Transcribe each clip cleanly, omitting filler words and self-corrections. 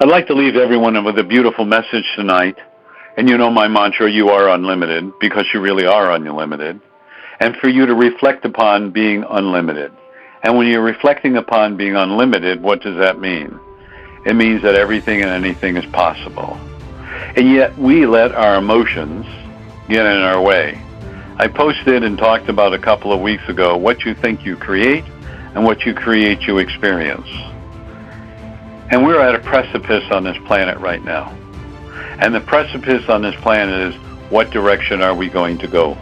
I'd like to leave everyone with a beautiful message tonight. And you know my mantra, you are unlimited, because you really are unlimited. And for you to reflect upon being unlimited. And when you're reflecting upon being unlimited, what does that mean? It means that everything and anything is possible. And yet we let our emotions get in our way. I posted and talked about a couple of weeks ago what you think you create and what you create you experience. And we're at a precipice on this planet right now. And the precipice on this planet is, what direction are we going to go?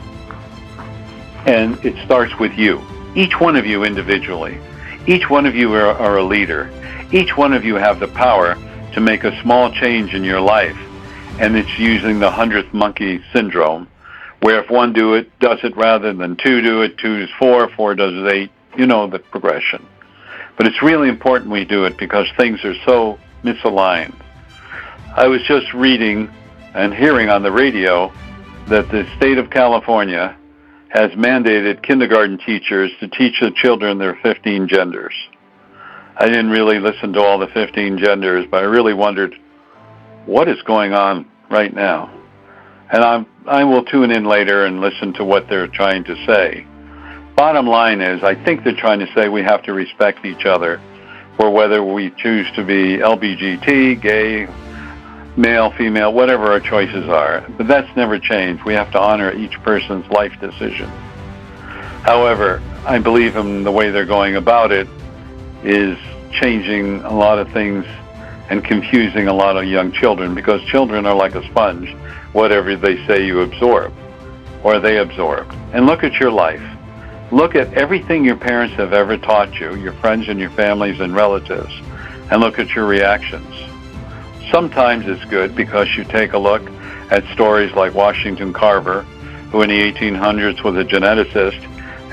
And it starts with you. Each one of you individually. Each one of you are a leader. Each one of you have the power to make a small change in your life. And it's using the 100th monkey syndrome, where if one does it rather than two do it, 2 is 4, 4 does 8, you know the progression. But it's really important we do it because things are so misaligned. I was just reading and hearing on the radio that the state of California has mandated kindergarten teachers to teach the children their 15 genders. I didn't really listen to all the 15 genders, but I really wondered what is going on right now. And I will tune in later and listen to what they're trying to say. Bottom line is, I think they're trying to say we have to respect each other for whether we choose to be LBGT, gay, male, female, whatever our choices are. But that's never changed. We have to honor each person's life decision. However, I believe in the way they're going about it is changing a lot of things and confusing a lot of young children, because children are like a sponge. Whatever they say you absorb, or they absorb. And look at your life. Look at everything your parents have ever taught you, your friends and your families and relatives, and look at your reactions. Sometimes it's good because you take a look at stories like Washington Carver, who in the 1800s was a geneticist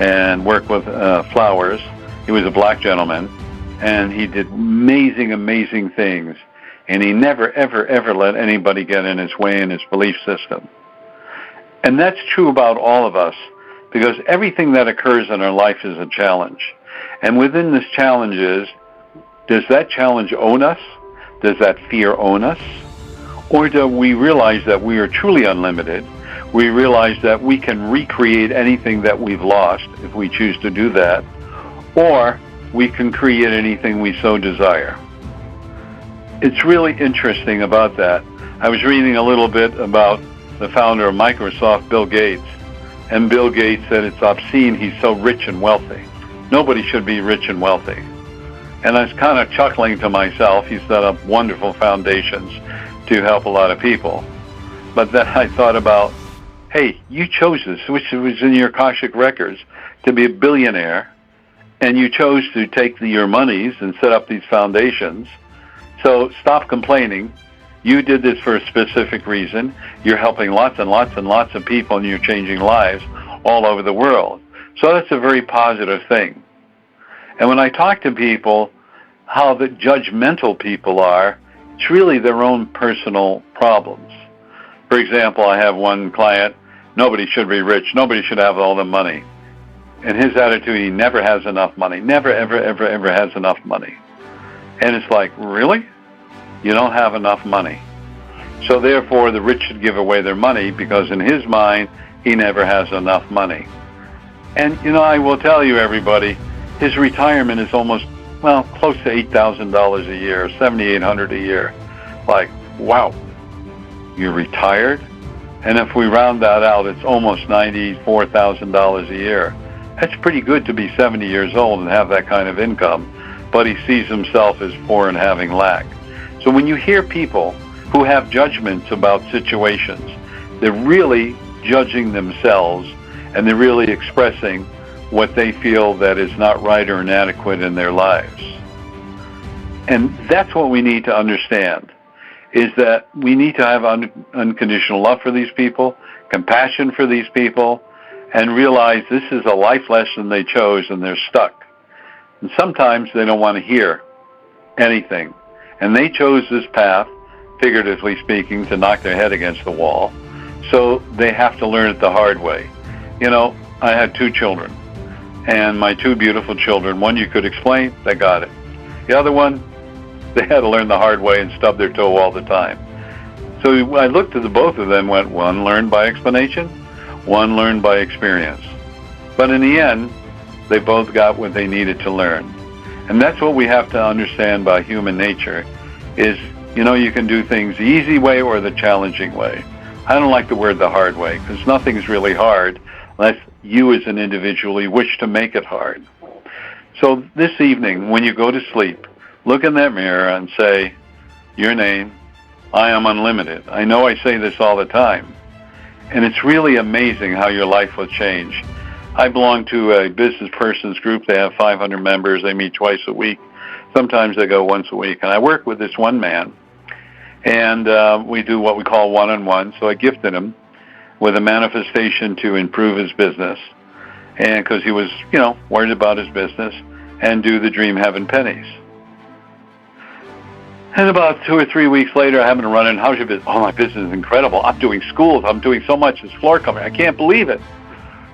and worked with flowers. He was a black gentleman, and he did amazing, amazing things. And he never, ever, ever let anybody get in his way in his belief system. And that's true about all of us, because everything that occurs in our life is a challenge. And within this challenge is, does that challenge own us? Does that fear own us? Or do we realize that we are truly unlimited? We realize that we can recreate anything that we've lost if we choose to do that, or we can create anything we so desire. It's really interesting about that. I was reading a little bit about the founder of Microsoft, Bill Gates, and Bill Gates said it's obscene he's so rich and wealthy. Nobody should be rich and wealthy. And I was kind of chuckling to myself. He set up wonderful foundations to help a lot of people. But then I thought about, hey, you chose this, which was in your Akashic records, to be a billionaire, and you chose to take your monies and set up these foundations. So stop complaining. You did this for a specific reason. You're helping lots and lots and lots of people, and you're changing lives all over the world. So that's a very positive thing. And when I talk to people, how the judgmental people are, it's really their own personal problems. For example, I have one client, nobody should be rich, nobody should have all the money. And his attitude, he never has enough money, never, ever, ever, ever has enough money. And it's like, really? You don't have enough money. So therefore, the rich should give away their money because in his mind, he never has enough money. And, you know, I will tell you, everybody, his retirement is almost, well, close to $8,000 a year, $7,800 a year. Like, wow, you're retired? And if we round that out, it's almost $94,000 a year. That's pretty good to be 70 years old and have that kind of income, but he sees himself as poor and having lack. So when you hear people who have judgments about situations, they're really judging themselves, and they're really expressing what they feel that is not right or inadequate in their lives. And that's what we need to understand, is that we need to have unconditional love for these people, compassion for these people, and realize this is a life lesson they chose and they're stuck. And sometimes they don't want to hear anything. And they chose this path, figuratively speaking, to knock their head against the wall. So they have to learn it the hard way. You know, I had 2 children. And my 2 beautiful children, one you could explain, they got it. The other one, They had to learn the hard way and stub their toe all the time. So I looked at the both of them, went, one learned by explanation, one learned by experience. But in the end, they both got what they needed to learn. And that's what we have to understand about human nature is, you can do things the easy way or the challenging way. I don't like the word the hard way, because nothing's really hard unless you as an individual wish to make it hard. So this evening, when you go to sleep, look in that mirror and say, your name, I am unlimited. I know I say this all the time, and it's really amazing how your life will change. I belong to a business persons group. They have 500 members. They meet twice a week. Sometimes they go once a week. And I work with this one man, and we do what we call one-on-one. So I gifted him with a manifestation to improve his business, and because he was, worried about his business, and do the Dream Heaven pennies. And about 2 or 3 weeks later, I happened to run in. How's your business? Oh, my business is incredible. I'm doing schools. I'm doing so much. This floor covering. I can't believe it.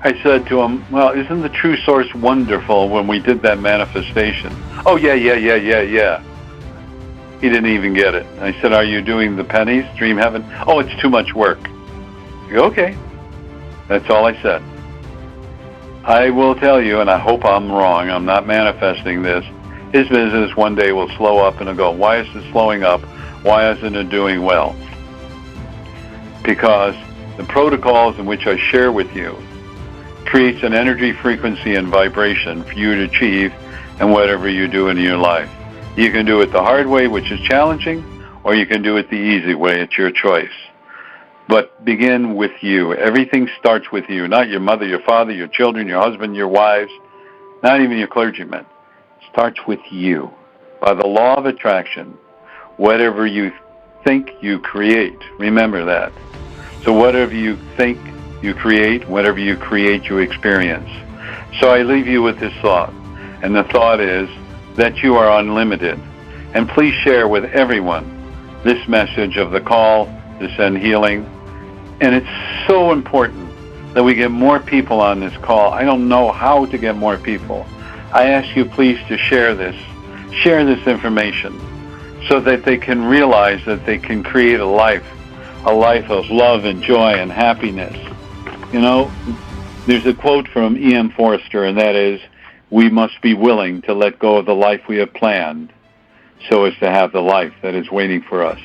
I said to him, well, isn't the true source wonderful when we did that manifestation? Oh, yeah. He didn't even get it. I said, are you doing the pennies, Dream Heaven? Oh, it's too much work. I go, okay. That's all I said. I will tell you, and I hope I'm wrong, I'm not manifesting this, his business one day will slow up and he'll go, why is it slowing up? Why isn't it doing well? Because the protocols in which I share with you creates an energy, frequency, and vibration for you to achieve in whatever you do in your life. You can do it the hard way, which is challenging, or you can do it the easy way. It's your choice. But begin with you. Everything starts with you, not your mother, your father, your children, your husband, your wives, not even your clergymen. It starts with you. By the law of attraction, whatever you think, you create. Remember that. So whatever you think, you create. Whatever you create, you experience. So I leave you with this thought. And the thought is that you are unlimited. And please share with everyone this message of the call to send healing. And it's so important that we get more people on this call. I don't know how to get more people. I ask you please to share this information so that they can realize that they can create a life of love and joy and happiness. There's a quote from E.M. Forster, and that is, we must be willing to let go of the life we have planned so as to have the life that is waiting for us.